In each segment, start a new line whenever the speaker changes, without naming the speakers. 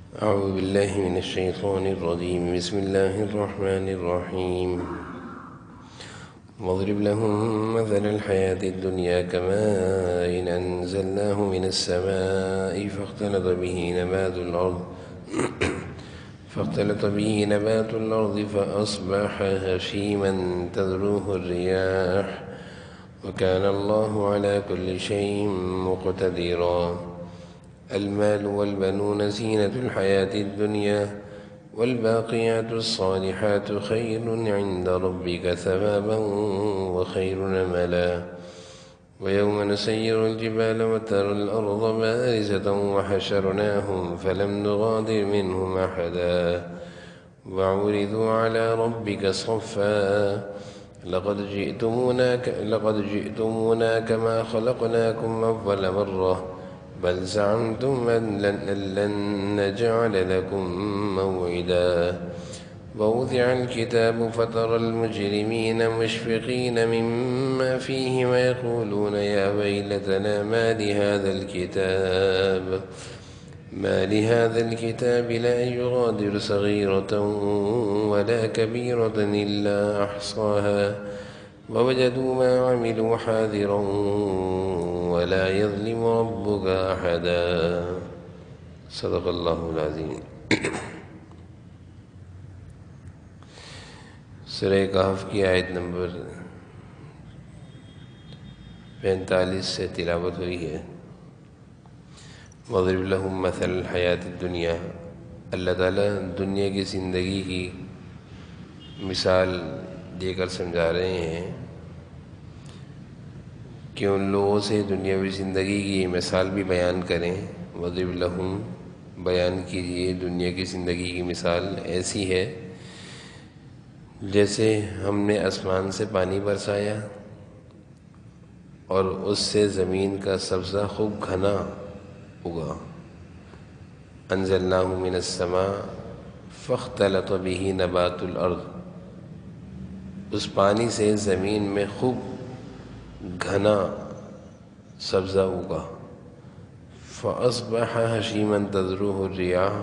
أعوذ بالله من الشيطان الرجيم. بسم الله الرحمن الرحيم. واضرب لهم مثل الحياة الدنيا كماء أنزلناه من السماء فاختلط به نبات الأرض فأصبح هشيما تذروه الرياح وكان الله على كل شيء مقتدرا. المال والبنون زينة الحياة الدنيا والباقيات الصالحات خير عند ربك ثوابا وخير أملا. ويوم نسير الجبال وترى الأرض بارزة وحشرناهم فلم نغادر منهم أحدا وعرضوا على ربك صفا لقد جئتمونا كما خلقناكم أول مرة بل زعمتم أن لن نجعل لكم موعدا. ووضع الكتاب فترى المجرمين مشفقين مما فيه ويقولون يا ويلتنا ما لهذا الكتاب لا يغادر صغيرة ولا كبيرة إلا أحصاها ووجدوا ما عملوا حاضرا ولا يظلم ربك أحدا. صدق اللہ العظیم. سورہ کہف کی آیت نمبر 45 سے تلاوت ہوئی ہے. وَاضْرِبْ لَهُمْ مَثَلَ الْحَيَاةِ الدُّنْيَا. اللہ تعالیٰ دنیا کی زندگی کی مثال دے کر سمجھا رہے ہیں کہ ان لوگوں سے دنیاوی زندگی کی مثال بھی بیان کریں. وَاضْرِبْ لَهُمْ بیان کیجئے دنیا کی زندگی کی مثال ایسی ہے جیسے ہم نے آسمان سے پانی برسایا اور اس سے زمین کا سبزہ خوب گھنا اگا. انزلناہ من السماء فاختلط به نبات الارض. اس پانی سے زمین میں خوب گھنا سبزہ اگا. فاصبح ہشیما تذروہ الریاح.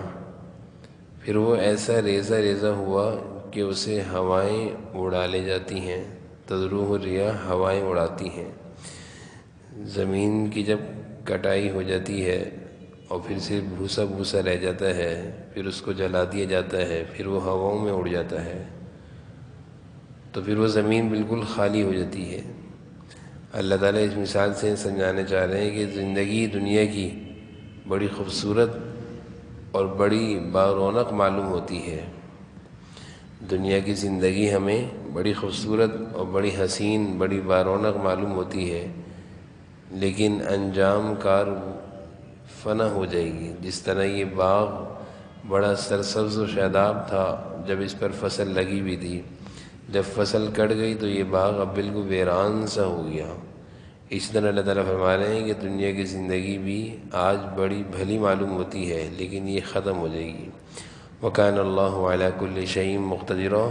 پھر وہ ایسا ریزہ ریزہ ہوا کہ اسے ہوائیں اڑا لے جاتی ہیں. تذروہ الریاح ہوائیں اڑاتی ہیں. زمین کی جب کٹائی ہو جاتی ہے اور پھر صرف بھوسا بھوسا رہ جاتا ہے، پھر اس کو جلا دیا جاتا ہے، پھر وہ ہواؤں میں اڑ جاتا ہے، تو پھر وہ زمین بالکل خالی ہو جاتی ہے. اللہ تعالیٰ اس مثال سے سمجھانا چاہ رہے ہیں کہ زندگی دنیا کی بڑی خوبصورت اور بڑی بارونق معلوم ہوتی ہے. دنیا کی زندگی ہمیں بڑی خوبصورت اور بڑی حسین، بڑی بارونق معلوم ہوتی ہے، لیکن انجام کار فنا ہو جائے گی. جس طرح یہ باغ بڑا سرسبز و شاداب تھا جب اس پر فصل لگی ہوئی تھی، جب فصل کٹ گئی تو یہ باغ اب بالکل ویران سا ہو گیا. اس طرح اللہ تعالیٰ فرما رہے ہیں کہ دنیا کی زندگی بھی آج بڑی بھلی معلوم ہوتی ہے لیکن یہ ختم ہو جائے گی. وَكَانَ اللَّهُ عَلَى كُلِّ شَيْءٍ مُقْتَدِرًا.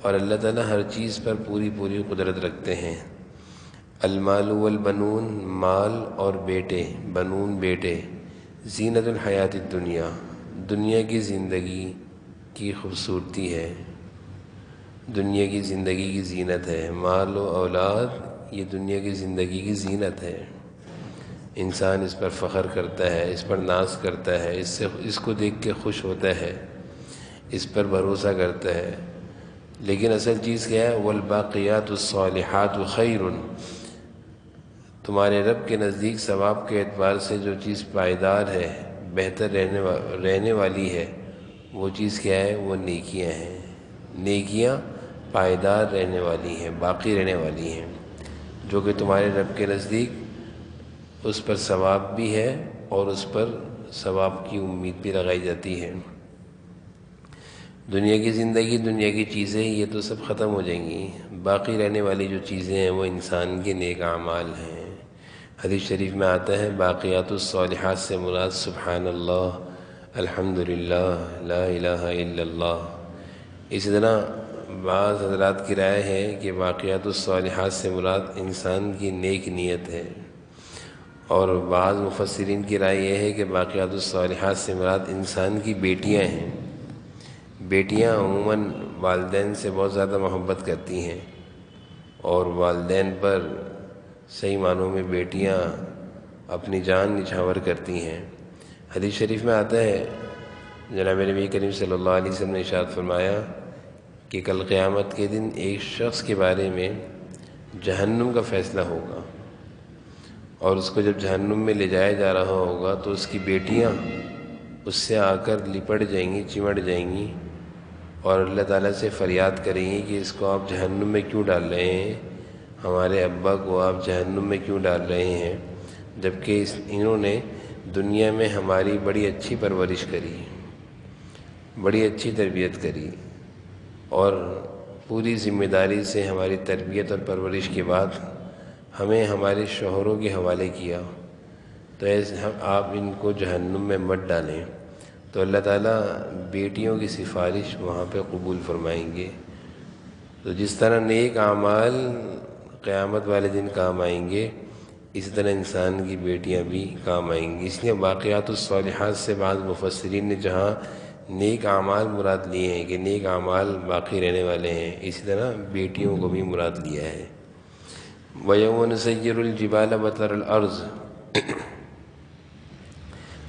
اور اللہ تعالیٰ ہر چیز پر پوری قدرت رکھتے ہیں. المال والبنون مال اور بیٹے، بنون بیٹے، زینت الحیات الدنیا دنیا کی زندگی کی خوبصورتی ہے، دنیا کی زندگی کی زینت ہے. مال و اولاد یہ دنیا کی زندگی کی زینت ہے. انسان اس پر فخر کرتا ہے، اس پر ناز کرتا ہے، اس کو دیکھ کے خوش ہوتا ہے، اس پر بھروسہ کرتا ہے. لیکن اصل چیز کیا ہے؟ والباقیات الصالحات خیر. تمہارے رب کے نزدیک ثواب کے اعتبار سے جو چیز پائیدار ہے، بہتر رہنے والی ہے، وہ چیز کیا ہے؟ وہ نیکیاں ہیں. نیکیاں پائیدار رہنے والی ہیں، باقی رہنے والی ہیں، جو کہ تمہارے رب کے نزدیک اس پر ثواب بھی ہے اور اس پر ثواب کی امید بھی لگائی جاتی ہے. دنیا کی زندگی، دنیا کی چیزیں یہ تو سب ختم ہو جائیں گی. باقی رہنے والی جو چیزیں ہیں وہ انسان کے نیک اعمال ہیں. حدیث شریف میں آتا ہے باقیات الصالحات سے مراد سبحان اللہ، الحمدللہ، لا الہ الا اللہ. اسی طرح بعض حضرات کی رائے ہے کہ باقیات الصالحات سے مراد انسان کی نیک نیت ہے. اور بعض مفسرین کی رائے یہ ہے کہ باقیات الصالحات سے مراد انسان کی بیٹیاں ہیں۔ بیٹیاں عموماً والدین سے بہت زیادہ محبت کرتی ہیں، اور والدین پر صحیح معنوں میں بیٹیاں اپنی جان نچھاور کرتی ہیں۔ حدیث شریف میں آتا ہے، جناب نبی کریم صلی اللہ علیہ وسلم نے ارشاد فرمایا کہ کل قیامت کے دن ایک شخص کے بارے میں جہنم کا فیصلہ ہوگا، اور اس کو جب جہنم میں لے جایا جا رہا ہوگا تو اس کی بیٹیاں اس سے آ کر لپٹ جائیں گی، چمٹ جائیں گی، اور اللہ تعالیٰ سے فریاد کریں گی کہ اس کو آپ جہنم میں کیوں ڈال رہے ہیں، ہمارے ابا کو آپ جہنم میں کیوں ڈال رہے ہیں، جبکہ انہوں نے دنیا میں ہماری بڑی اچھی پرورش کری، بڑی اچھی تربیت کری، اور پوری ذمہ داری سے ہماری تربیت اور پرورش کے بعد ہمیں ہمارے شوہروں کے حوالے کیا، تو ایسے آپ ان کو جہنم میں مت ڈالیں۔ تو اللہ تعالیٰ بیٹیوں کی سفارش وہاں پہ قبول فرمائیں گے۔ تو جس طرح نیک اعمال قیامت والے دن کام آئیں گے، اسی طرح انسان کی بیٹیاں بھی کام آئیں گی۔ اس لیے باقیات الصالحات سے بعض مفسرین نے جہاں نیک اعمال مراد لیے ہیں کہ نیک اعمال باقی رہنے والے ہیں، اسی طرح بیٹیوں کو بھی مراد لیا ہے۔ وَيَوْمَ نُسَيِّرُ الْجِبَالَ وَتَرَى الْأَرْضَ،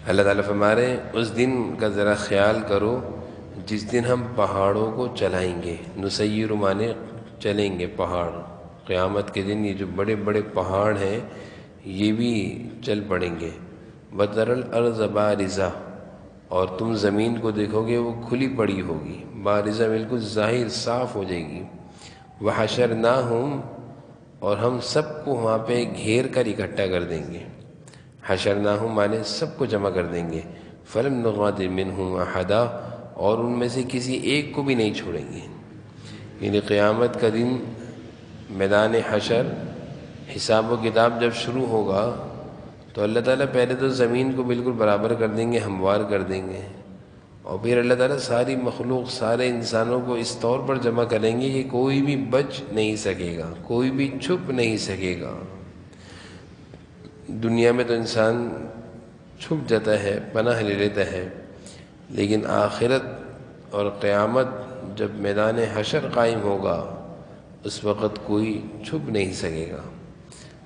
اللہ تعالیٰ فرما رہے ہیں اس دن کا ذرا خیال کرو جس دن ہم پہاڑوں کو چلائیں گے۔ نسیر مانے چلیں گے پہاڑ، قیامت کے دن یہ جو بڑے بڑے پہاڑ ہیں یہ بھی چل پڑیں گے۔ وَتَرَى الْأَرْضَ بَارِزَةً، اور تم زمین کو دیکھو گے وہ کھلی پڑی ہوگی، بارزہ بالکل ظاہر صاف ہو جائے گی۔ وَحَشَرْنَاهُمْ، اور ہم سب کو وہاں پہ گھیر کر اکٹھا کر دیں گے۔ حشرناہم مانے سب کو جمع کر دیں گے۔ فلم نغادر منہم احدا، اور ان میں سے کسی ایک کو بھی نہیں چھوڑیں گے۔ یعنی قیامت کا دن میدان حشر، حساب و کتاب جب شروع ہوگا تو اللہ تعالیٰ پہلے تو زمین کو بالکل برابر کر دیں گے، ہموار کر دیں گے، اور پھر اللہ تعالیٰ ساری مخلوق، سارے انسانوں کو اس طور پر جمع کریں گے کہ کوئی بھی بچ نہیں سکے گا، کوئی بھی چھپ نہیں سکے گا۔ دنیا میں تو انسان چھپ جاتا ہے، پناہ لے لیتا ہے، لیکن آخرت اور قیامت جب میدان حشر قائم ہوگا اس وقت کوئی چھپ نہیں سکے گا۔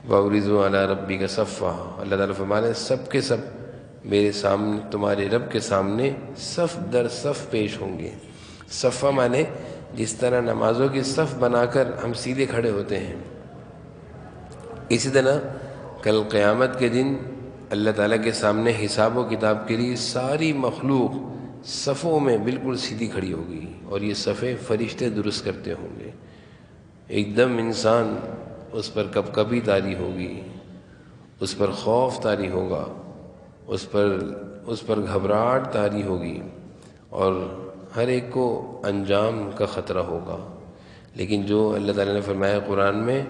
وَأُعْرِضُوا عَلَىٰ رَبِّكَ صَفًّا، اللہ تعالیٰ فرمانے سب کے سب میرے سامنے، تمہارے رب کے سامنے صف در صف پیش ہوں گے۔ صفہ مانے جس طرح نمازوں کی صف بنا کر ہم سیدھے کھڑے ہوتے ہیں، اسی طرح کل قیامت کے دن اللہ تعالیٰ کے سامنے حساب و کتاب کے لیے ساری مخلوق صفوں میں بالکل سیدھی کھڑی ہوگی، اور یہ صفیں فرشتے درست کرتے ہوں گے۔ ایک دم انسان اس پر کب کبھی طاری ہوگی، اس پر خوف طاری ہوگا، اس پر گھبراہٹ طاری ہوگی، اور ہر ایک کو انجام کا خطرہ ہوگا۔ لیکن جو اللہ تعالیٰ نے فرمایا قرآن میں،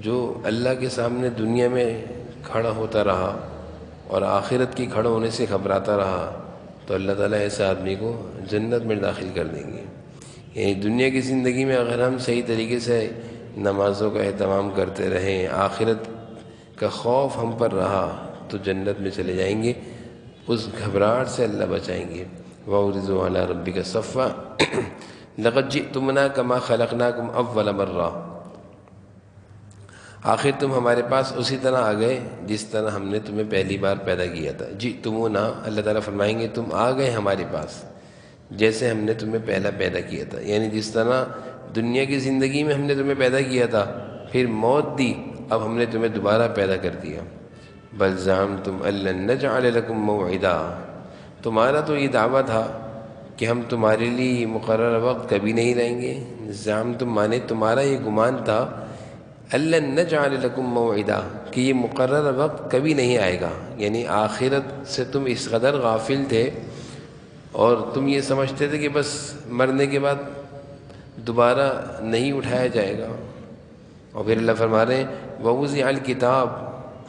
جو اللہ کے سامنے دنیا میں کھڑا ہوتا رہا اور آخرت کی کھڑا ہونے سے گھبراتا رہا، تو اللہ تعالیٰ ایسے آدمی کو جنت میں داخل کر دیں گے۔ یعنی دنیا کی زندگی میں اگر ہم صحیح طریقے سے نمازوں کا اہتمام کرتے رہیں، آخرت کا خوف ہم پر رہا، تو جنت میں چلے جائیں گے، اس گھبراہٹ سے اللہ بچائیں گے۔ وَأُعْرِضُوا عَلَىٰ رَبِّكَ صَفًّا لَقَدْ جِئْتُمُونَا كَمَا خَلَقْنَاكُمْ أَوَّلَ مَرَّةٍ، آخر تم ہمارے پاس اسی طرح آ گئے جس طرح ہم نے تمہیں پہلی بار پیدا کیا تھا۔ جئتمونا، اللہ تعالیٰ فرمائیں گے تم آ گئے ہمارے پاس جیسے ہم نے تمہیں پہلا پیدا کیا تھا، یعنی جس طرح دنیا کی زندگی میں ہم نے تمہیں پیدا کیا تھا، پھر موت دی، اب ہم نے تمہیں دوبارہ پیدا کر دیا۔ بل زعمتم ان لن نجعل لکم موعدا، تمہارا تو یہ دعویٰ تھا کہ ہم تمہارے لیے مقررہ وقت کبھی نہیں رہیں گے۔ زعمتم مانے تمہارا یہ گمان تھا، ان لن نجعل لکم موعدا، کہ یہ مقررہ وقت کبھی نہیں آئے گا، یعنی آخرت سے تم اس قدر غافل تھے اور تم یہ سمجھتے تھے کہ بس مرنے کے بعد دوبارہ نہیں اٹھایا جائے گا۔ اور پھر اللہ فرما رہے ہیں وَوُضِعَ الْكِتَابُ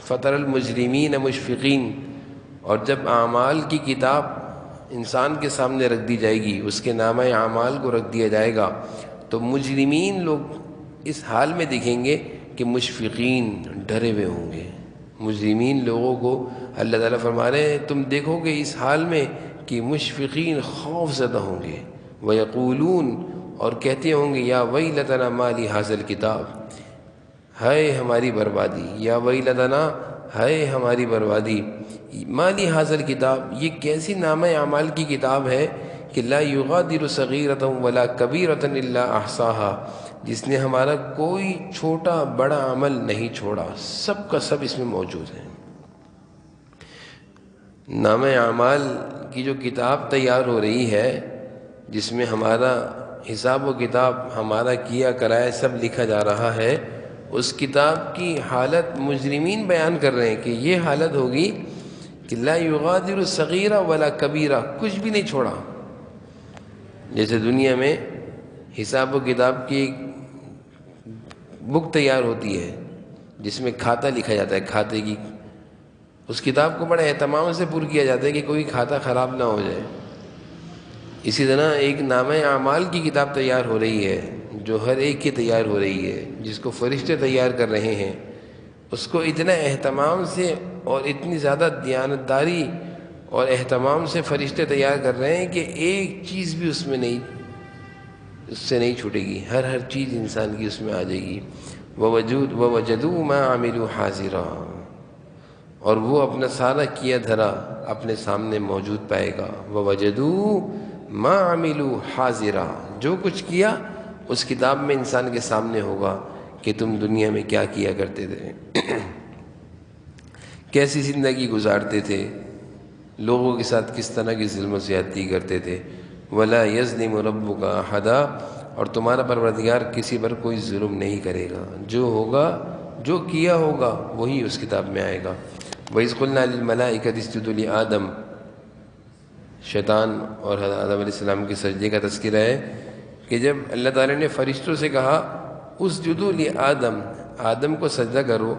فَتَرَى الْمُجْرِمِينَ مُشْفِقِينَ، اور جب اعمال کی کتاب انسان کے سامنے رکھ دی جائے گی، اس کے نامہ اعمال کو رکھ دیا جائے گا، تو مجرمین لوگ اس حال میں دکھیں گے کہ مشفقین، ڈرے ہوئے ہوں گے، مجرمین لوگوں کو اللہ تعالیٰ فرما رہے ہیں تم دیکھو گے اس حال میں کہ مشفقین خوف زدہ ہوں گے، وَيَقُولُونَ اور کہتے ہوں گے یا ویلتنا ما لی ھذا الکتاب، ہائے ہماری بربادی، یا ویلتنا ہائے ہماری بربادی، ما لی ھذا الکتاب یہ کیسی نامہ اعمال کی کتاب ہے کہ لا یغادر صغیرۃ ولا کبیرۃ الا احصاها، جس نے ہمارا کوئی چھوٹا بڑا عمل نہیں چھوڑا، سب کا سب اس میں موجود ہے۔ نامہ اعمال کی جو کتاب تیار ہو رہی ہے، جس میں ہمارا حساب و کتاب ہمارا کیا کرائے سب لکھا جا رہا ہے، اس کتاب کی حالت مجرمین بیان کر رہے ہیں کہ یہ حالت ہوگی کہ لا یغادر صغیرہ ولا کبیرہ، کچھ بھی نہیں چھوڑا۔ جیسے دنیا میں حساب و کتاب کی ایک بک تیار ہوتی ہے جس میں کھاتا لکھا جاتا ہے، کھاتے کی اس کتاب کو بڑے اہتمام سے پر کیا جاتا ہے کہ کوئی کھاتا خراب نہ ہو جائے۔ اسی طرح ایک نامہ اعمال کی کتاب تیار ہو رہی ہے جو ہر ایک کی تیار ہو رہی ہے، جس کو فرشتے تیار کر رہے ہیں، اس کو اتنا اہتمام سے اور اتنی زیادہ دیانتداری اور اہتمام سے فرشتے تیار کر رہے ہیں کہ ایک چیز بھی اس سے نہیں چھوٹے گی، ہر چیز انسان کی اس میں آ جائے گی۔ وَوَجَدُوا مَا عَمِلُوا حَاضِرًا، اور وہ اپنا سارا کیا دھرا اپنے سامنے موجود پائے گا۔ وَوَجَدُوا مَا عَمِلُوا حَاضِرًا، جو کچھ کیا اس کتاب میں انسان کے سامنے ہوگا کہ تم دنیا میں کیا کیا کرتے تھے، کیسی زندگی گزارتے تھے، لوگوں کے ساتھ کس طرح کی ظلم و زیادتی کرتے تھے۔ وَلَا يَظْلِمُ رَبُّكَ أَحَدًا، اور تمہارا پروردگار کسی پر کوئی ظلم نہیں کرے گا، جو ہوگا جو کیا ہوگا وہی اس کتاب میں آئے گا۔ وَإِذْ قُلْنَا لِلْمَلَائِكَةِ اسْجُدُوا لِآدَمَ، شیطان اور حضرت آدم علیہ السلام کے سجدے کا تذکرہ ہے کہ جب اللہ تعالیٰ نے فرشتوں سے کہا اسجدوا لآدم، آدم کو سجدہ کرو،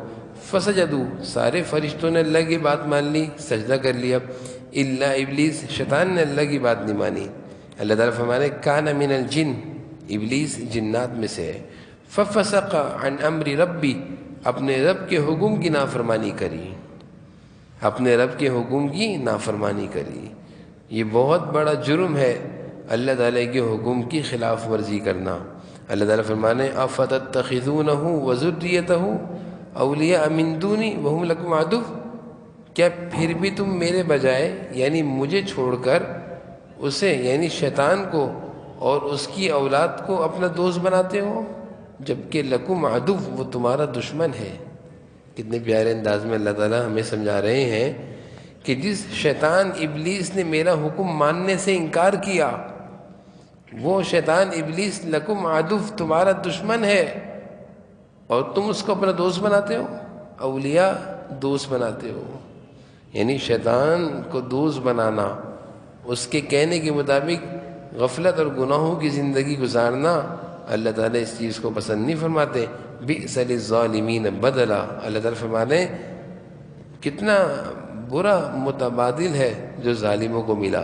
فسجدوا، سارے فرشتوں نے اللہ کی بات مان لی، سجدہ کر لیا، الا ابلیس، شیطان نے اللہ کی بات نہیں مانی۔ اللہ تعالیٰ فرمانے کان من الجن، ابلیس جنات میں سے ہے، ففسق عن امر ربی، اپنے رب کے حکم کی نافرمانی کری، اپنے رب کے حکم کی نافرمانی کری۔ یہ بہت بڑا جرم ہے اللہ تعالیٰ کے حکم کی خلاف ورزی کرنا۔ اللہ تعالیٰ فرمانے افتتخذونہ وذریتہ اولیاء من دونی وہم لکم عدو، کیا پھر بھی تم میرے بجائے یعنی مجھے چھوڑ کر اسے یعنی شیطان کو اور اس کی اولاد کو اپنا دوست بناتے ہو، جبکہ لکم عدو، وہ تمہارا دشمن ہے۔ کتنے پیارے انداز میں اللہ تعالیٰ ہمیں سمجھا رہے ہیں کہ جس شیطان ابلیس نے میرا حکم ماننے سے انکار کیا، وہ شیطان ابلیس لکم عدو، تمہارا دشمن ہے، اور تم اس کو اپنا دوست بناتے ہو، اولیاء دوست بناتے ہو۔ یعنی شیطان کو دوست بنانا، اس کے کہنے کے مطابق غفلت اور گناہوں کی زندگی گزارنا، اللہ تعالیٰ اس چیز کو پسند نہیں فرماتے۔ بئس للظالمین بدلا، اللہ تعالیٰ فرماتے ہیں کتنا برا متبادل ہے جو ظالموں کو ملا،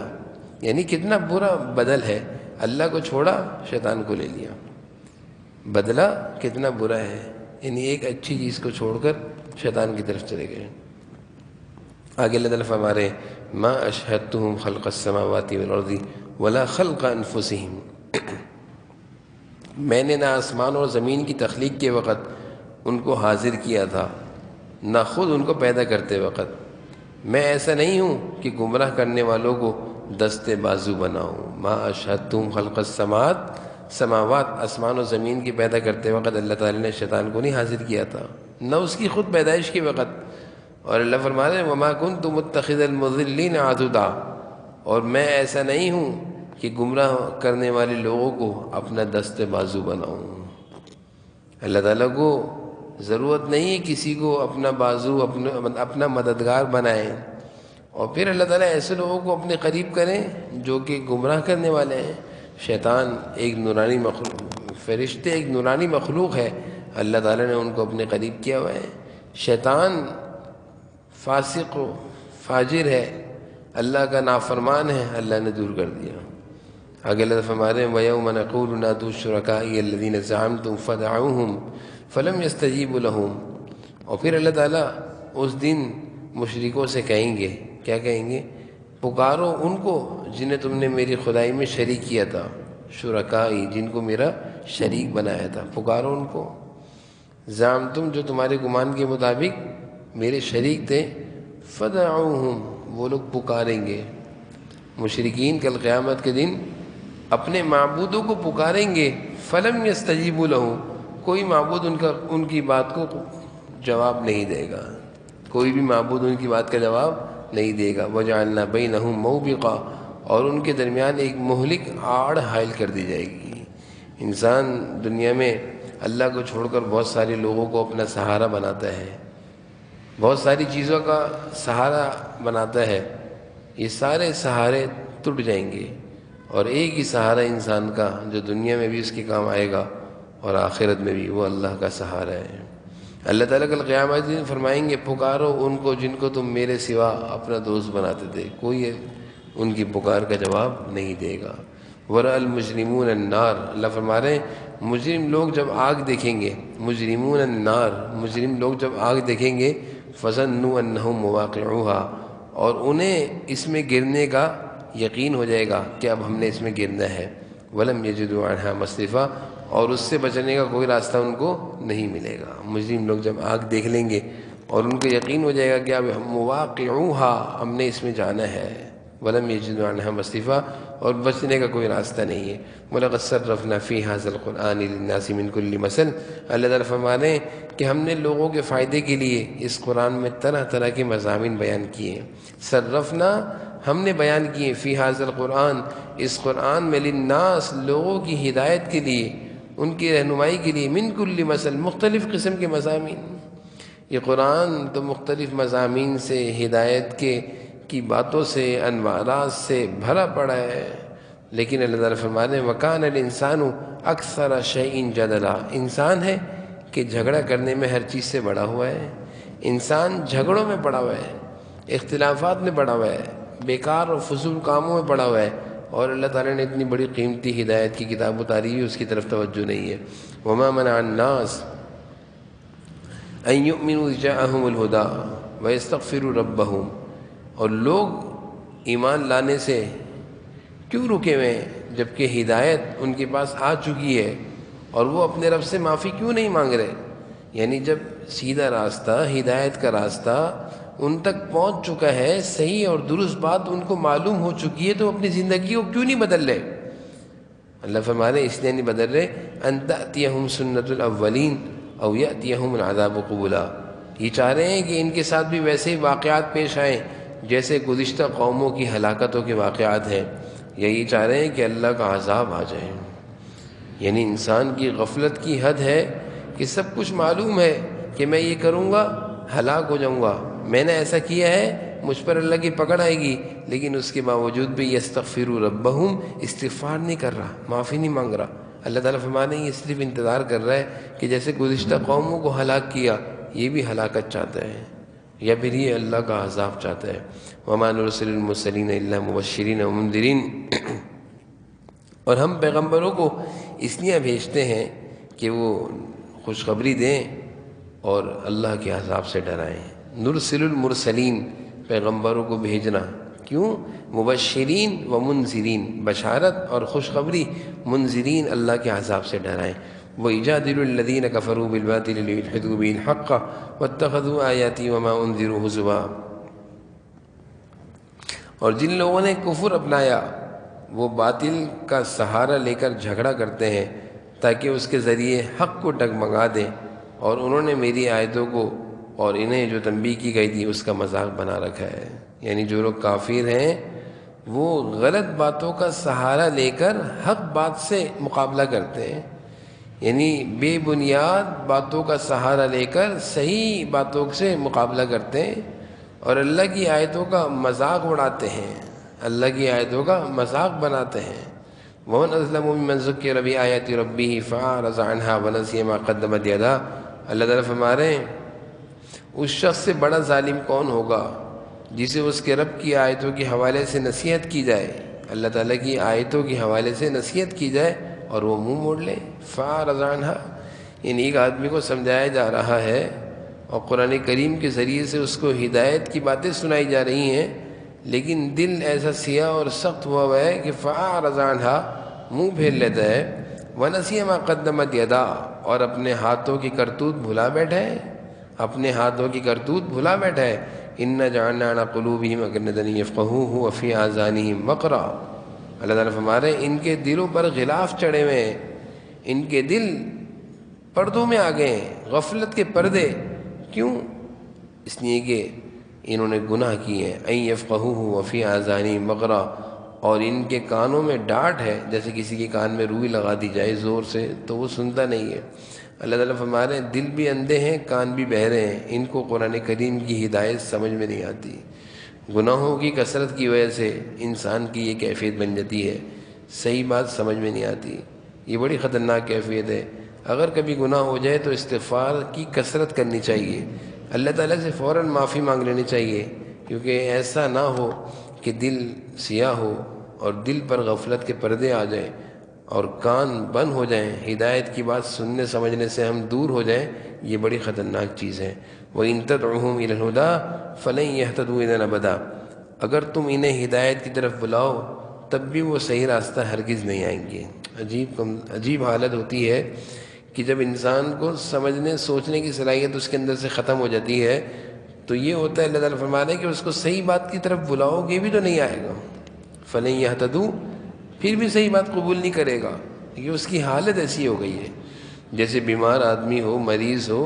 یعنی کتنا برا بدل ہے، اللہ کو چھوڑا شیطان کو لے لیا، بدلہ کتنا برا ہے، یعنی ایک اچھی چیز کو چھوڑ کر شیطان کی طرف چلے گئے۔ آگے اللہ تعالیٰ فرما رہے ہیں ما اشہدتہم خلق السماوات والارض ولا خلق انفسہم، میں نے نہ آسمان اور زمین کی تخلیق کے وقت ان کو حاضر کیا تھا، نہ خود ان کو پیدا کرتے وقت۔ میں ایسا نہیں ہوں کہ گمراہ کرنے والوں کو دست بازو بناؤں۔ ما اشہدتہم خلق السماوات، آسمان و زمین کی پیدا کرتے وقت اللہ تعالیٰ نے شیطان کو نہیں حاضر کیا تھا، نہ اس کی خود پیدائش کے وقت۔ اور اللہ فرما رہے ہیں وما كنت متخذ المضلین عضدا، اور میں ایسا نہیں ہوں کہ گمراہ کرنے والے لوگوں کو اپنا دست بازو بناؤں۔ اللہ تعالیٰ کو ضرورت نہیں کسی کو اپنا بازو اپنا مددگار بنائیں، اور پھر اللہ تعالیٰ ایسے لوگوں کو اپنے قریب کریں جو کہ گمراہ کرنے والے ہیں۔ شیطان ایک نورانی مخلوق، فرشتے ایک نورانی مخلوق ہے، اللہ تعالیٰ نے ان کو اپنے قریب کیا ہوا ہے۔ شیطان فاسق و فاجر ہے، اللہ کا نافرمان ہے، اللہ نے دور کر دیا۔ آگے اللہ فرما رہے ہیں وَيَوْمَ نَقُولُ نَادُوا شُرَكَائِيَ الَّذِينَ زَعَمْتُمْ فَدَعُوهُمْ فَلَمْ يَسْتَجِيبُوا لَهُمْ، اور پھر اللہ تعالیٰ اس دن مشرکوں سے کہیں گے، کیا کہیں گے؟ پکارو ان کو جنہیں تم نے میری خدائی میں شریک کیا تھا، شرکائی جن کو میرا شریک بنایا تھا، پکارو ان کو، زعمتم جو تمہارے گمان کے مطابق میرے شریک تھے، فدعوہم وہ لوگ پکاریں گے۔ مشرکین کل قیامت کے دن اپنے معبودوں کو پکاریں گے، فلم یستجیبوا لہ، کوئی معبود ان کی بات کو جواب نہیں دے گا، کوئی بھی معبود ان کی بات کا جواب نہیں دے گا۔ وجعلنا بینہم موبقا، اور ان کے درمیان ایک مہلک آڑ حائل کر دی جائے گی۔ انسان دنیا میں اللہ کو چھوڑ کر بہت سارے لوگوں کو اپنا سہارا بناتا ہے، بہت ساری چیزوں کا سہارا بناتا ہے، یہ سارے سہارے ٹوٹ جائیں گے، اور ایک ہی سہارا انسان کا جو دنیا میں بھی اس کے کام آئے گا اور آخرت میں بھی، وہ اللہ کا سہارا ہے۔ اللہ تعالیٰ کل قیامت دن فرمائیں گے پکارو ان کو جن کو تم میرے سوا اپنا دوست بناتے تھے، کوئی ان کی پکار کا جواب نہیں دے گا۔ ورأى المجرمون النار، اللہ فرما رہے ہیں مجرم لوگ جب آگ دیکھیں گے، مجرمون النار مجرم لوگ جب آگ دیکھیں گے، فظنوا انہم مواقعوها، اور انہیں اس میں گرنے کا یقین ہو جائے گا کہ اب ہم نے اس میں گرنا ہے، ولم یجدوا عنہا مصرفا، اور اس سے بچنے کا کوئی راستہ ان کو نہیں ملے گا۔ مجرم لوگ جب آگ دیکھ لیں گے اور ان کو یقین ہو جائے گا کہ اب ہم مواقعوها، ہم نے اس میں جانا ہے، ولم یجدوا عنہا مصرفا، اور بچنے کا کوئی راستہ نہیں ہے۔ وَلَقَدْ صَرَّفْنَا فِي هَذَا الْقُرْآنِ لِلنَّاسِ مِنْ كُلِّ مَثَلٍ، اللہ تعالیٰ فرما رہے ہیں کہ ہم نے لوگوں کے فائدے کے لیے اس قرآن میں طرح طرح کے مضامین بیان کیے ہیں۔ صرفنا ہم نے بیان کیے، فی هذا القرآن اس قرآن میں، للناس لوگوں کی ہدایت کے لیے، ان کی رہنمائی کے لیے، من کل مثل مختلف قسم کے مضامین۔ یہ قرآن تو مختلف مضامین سے، ہدایت کی باتوں سے، انوارات سے بھرا پڑا ہے، لیکن اللہ تعالیٰ فرماتے ہیں وَكَانَ الْإِنسَانُ أَكْثَرَ شَيْءٍ جَدَلًا، انسان ہے کہ جھگڑا کرنے میں ہر چیز سے بڑا ہوا ہے، انسان جھگڑوں میں پڑا ہوا ہے، اختلافات میں پڑا ہوا ہے، بیکار اور فضول کاموں میں پڑا ہوا ہے، اور اللہ تعالیٰ نے اتنی بڑی قیمتی ہدایت کی کتاب اتاری ہے، اس کی طرف توجہ نہیں ہے۔ وَمَا مَنَعَ النَّاسَ أَن يُؤْمِنُوا إِذْ جَاءَهُمُ الْهُدَىٰ وَيَسْتَغْفِرُوا رَبَّهُمْ، اور لوگ ایمان لانے سے کیوں رکے ہوئے ہیں جبکہ ہدایت ان کے پاس آ چکی ہے، اور وہ اپنے رب سے معافی کیوں نہیں مانگ رہے؟ یعنی جب سیدھا راستہ، ہدایت کا راستہ ان تک پہنچ چکا ہے، صحیح اور درست بات ان کو معلوم ہو چکی ہے، تو اپنی زندگی کو کیوں نہیں بدل رہے؟ اللہ فرما رہے اس لیے نہیں بدل رہے، ان تأتیہم سنت الاولین او یأتیہم العذاب قبلا، یہ چاہ رہے ہیں کہ ان کے ساتھ بھی ویسے ہی واقعات پیش آئیں جیسے گزشتہ قوموں کی ہلاکتوں کے واقعات ہیں، یا یہ چاہ رہے ہیں کہ اللہ کا عذاب آ جائے۔ یعنی انسان کی غفلت کی حد ہے کہ سب کچھ معلوم ہے کہ میں یہ کروں گا ہلاک ہو جاؤں گا، میں نے ایسا کیا ہے مجھ پر اللہ کی پکڑ آئے گی، لیکن اس کے باوجود بھی یستغفروا ربہم، استغفار نہیں کر رہا، معافی نہیں مانگ رہا۔ اللہ تعالیٰ فرماتے ہیں یہ صرف انتظار کر رہا ہے کہ جیسے گزشتہ قوموں کو ہلاک کیا، یہ بھی ہلاکت چاہتا ہے، یا پھر یہ اللہ کا عذاب چاہتا ہے۔ وَمَا نُرْسِلُ الْمُرْسَلِينَ إِلَّا مُبَشِّرِينَ وَمُنذِرِينَ، اور ہم پیغمبروں کو اس لیے بھیجتے ہیں کہ وہ خوشخبری دیں اور اللہ کے عذاب سے ڈرائیں۔ نرسل المرسلین، پیغمبروں کو بھیجنا، کیوں؟ مبشرین و منذرین، بشارت اور خوشخبری، منذرین اللہ کے عذاب سے ڈرائیں۔ وَيُجَادِلُ الَّذِينَ كَفَرُوا بِالْبَاطِلِ لِيُدْحِضُوا بِهِ الْحَقَّ وَاتَّخَذُوا آيَاتِي وَمَا أُنذِرُوا هُزُوًا، اور جن لوگوں نے کفر اپنایا وہ باطل کا سہارا لے کر جھگڑا کرتے ہیں تاکہ اس کے ذریعے حق کو ڈگمگا دیں، اور انہوں نے میری آیتوں کو اور انہیں جو تنبیہ کی گئی تھی اس کا مذاق بنا رکھا ہے۔ یعنی جو لوگ کافر ہیں وہ غلط باتوں کا سہارا لے کر حق بات سے مقابلہ کرتے ہیں، یعنی بے بنیاد باتوں کا سہارا لے کر صحیح باتوں سے مقابلہ کرتے ہیں، اور اللہ کی آیتوں کا مذاق اڑاتے ہیں، اللہ کی آیتوں کا مذاق بناتے ہیں۔ وَمَنْ أَظْلَمُ مِمَّنْ ذُكِّرَ بِآيَاتِ رَبِّهِ فَأَعْرَضَ عَنْهَا وَنَسِيَ مَا قَدَّمَتْ يَدَاهُ، اللہ تعالیٰ فرما رہے ہیں اس شخص سے بڑا ظالم کون ہوگا جسے اس کے رب کی آیتوں کے حوالے سے نصیحت کی جائے، اللہ تعالیٰ کی آیتوں کے حوالے سے نصیحت کی جائے اور وہ منہ موڑ لے۔ فَأَعْرَضَ عَنْهَا، یعنی ایک آدمی کو سمجھایا جا رہا ہے اور قرآن کریم کے ذریعے سے اس کو ہدایت کی باتیں سنائی جا رہی ہیں، لیکن دل ایسا سیاہ اور سخت ہوا ہے کہ فأعرض عنها، منہ پھیر لیتا ہے، ونسی ما قدمت یدا، اور اپنے ہاتھوں کی کرتوت بھلا بیٹھا ہے، اپنے ہاتھوں کی کرتوت بھلا بیٹھا ہے۔ ان جعلنا علی قلوبہم اکنۃ یفقہوہ وفی آذانہم وقرا، اللہ تعالیٰ فرما رہے ہیں ان کے دلوں پر غلاف چڑھے ہوئے ہیں، ان کے دل پردوں میں آ گئے ہیں، غفلت کے پردے۔ کیوں؟ اس لیے کہ انہوں نے گناہ کیے ہیں۔ ان یفقہوہ وفی آذانہم وقرا، اور ان کے کانوں میں ڈانٹ ہے، جیسے کسی کے کان میں روئی لگا دی جائے زور سے تو وہ سنتا نہیں ہے۔ اللہ تعالیٰ فرما رہے ہیں دل بھی اندھے ہیں، کان بھی بہرے ہیں، ان کو قرآن کریم کی ہدایت سمجھ میں نہیں آتی۔ گناہوں کی کثرت کی وجہ سے انسان کی یہ کیفیت بن جاتی ہے، صحیح بات سمجھ میں نہیں آتی۔ یہ بڑی خطرناک کیفیت ہے۔ اگر کبھی گناہ ہو جائے تو استغفار کی کثرت کرنی چاہیے، اللہ تعالیٰ سے فوراً معافی مانگ لینی چاہیے، کیونکہ ایسا نہ ہو کہ دل سیاہ ہو اور دل پر غفلت کے پردے آ جائیں اور کان بند ہو جائیں، ہدایت کی بات سننے سمجھنے سے ہم دور ہو جائیں۔ یہ بڑی خطرناک چیز ہے۔ وَإِن تَدْعُوهُمْ إِلَى الْهُدَىٰ فَلَن يَهْتَدُوا إِذًا أَبَدًا، اگر تم انہیں ہدایت کی طرف بلاؤ تب بھی وہ صحیح راستہ ہرگز نہیں آئیں گے۔ عجیب حالت ہوتی ہے کہ جب انسان کو سمجھنے سوچنے کی صلاحیت اس کے اندر سے ختم ہو جاتی ہے تو یہ ہوتا ہے، اللہ تعالیٰ فرما رہے ہیں کہ اس کو صحیح بات کی طرف بلاؤ گے بھی تو نہیں آئے گا۔ فَلَن يَهْتَدُوا، پھر بھی صحیح بات قبول نہیں کرے گا، یہ اس کی حالت ایسی ہو گئی ہے۔ جیسے بیمار آدمی ہو، مریض ہو،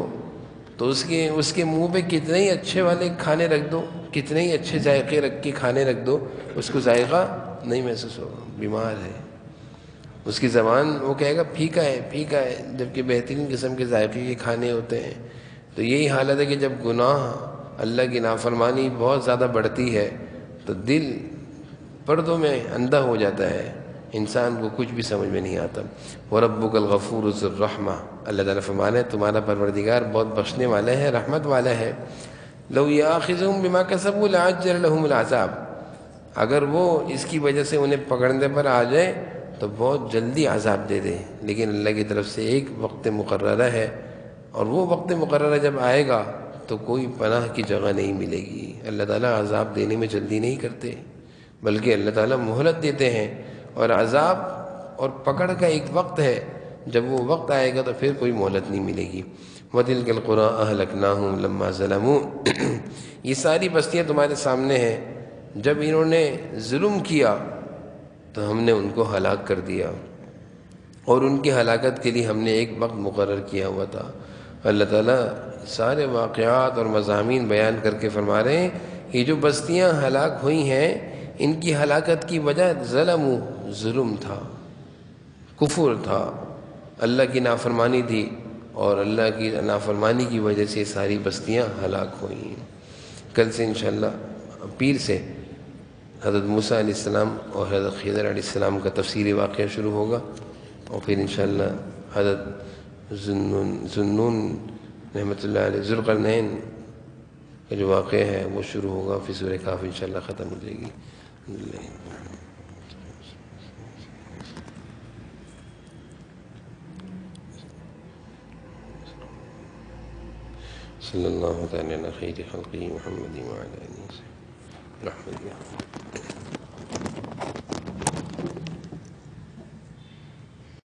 تو اس کے منہ پہ کتنے ہی اچھے والے کھانے رکھ دو، کتنے ہی اچھے ذائقے رکھ کے کھانے رکھ دو، اس کو ذائقہ نہیں محسوس ہوگا، بیمار ہے۔ اس کی زبان وہ کہے گا پھیکا ہے پھیکا ہے، جبکہ بہترین قسم کے ذائقے کے کھانے ہوتے ہیں۔ تو یہی حالت ہے کہ جب گناہ، اللہ کی نافرمانی بہت زیادہ بڑھتی ہے تو دل پردوں میں اندھا ہو جاتا ہے، انسان کو کچھ بھی سمجھ میں نہیں آتا۔ وَرَبُّكَ الْغَفُورُ ذُو الرَّحْمَةِ، اللہ تعالیٰ فرمانے تمہارا پروردگار بہت بخشنے والا ہے، رحمت والا ہے۔ لَوْ يَأْخِذُهُم بِمَا كَسَبُوا لَعَجَّلَ لَهُمُ الْعَذَابَ، اگر وہ اس کی وجہ سے انہیں پکڑنے پر آ جائے تو بہت جلدی عذاب دے دے، لیکن اللہ کی طرف سے ایک وقت مقررہ ہے، اور وہ وقت مقررہ جب آئے گا تو کوئی پناہ کی جگہ نہیں ملے گی۔ اللہ تعالیٰ عذاب دینے میں جلدی نہیں کرتے، بلکہ اللہ تعالیٰ مہلت دیتے ہیں، اور عذاب اور پکڑ کا ایک وقت ہے، جب وہ وقت آئے گا تو پھر کوئی مہلت نہیں ملے گی۔ وَتِلْكَ الْقُرَىٰ أَهْلَكْنَاهُمْ لَمَّا ظَلَمُوا، یہ ساری بستیاں تمہارے سامنے ہیں، جب انہوں نے ظلم کیا تو ہم نے ان کو ہلاک کر دیا، اور ان کی ہلاکت کے لیے ہم نے ایک وقت مقرر کیا ہوا تھا۔ اللہ تعالیٰ سارے واقعات اور مضامین بیان کر کے فرما رہے ہیں یہ جو بستیاں ہلاک ہوئی ہیں ان کی ہلاکت کی وجہ ظلم تھا، کفر تھا، اللہ کی نافرمانی تھی، اور اللہ کی نافرمانی کی وجہ سے ساری بستیاں ہلاک ہوئی ہیں۔ کل سے انشاءاللہ پیر سے حضرت موسیٰ علیہ السلام اور حضرت خضر علیہ السلام کا تفصیلی واقعہ شروع ہوگا، اور پھر انشاءاللہ حضرت ذُنُّون رحمۃ اللہ علیہ ذوالقرنین کا جو واقعہ ہے وہ شروع ہوگا، پھر سورہ کہف انشاءاللہ ختم ہو جائے گی۔ صلی اللہ تعالی علی خیر خلقہ محمد وعلی آلہ وصحبہ رحمۃ اللہ۔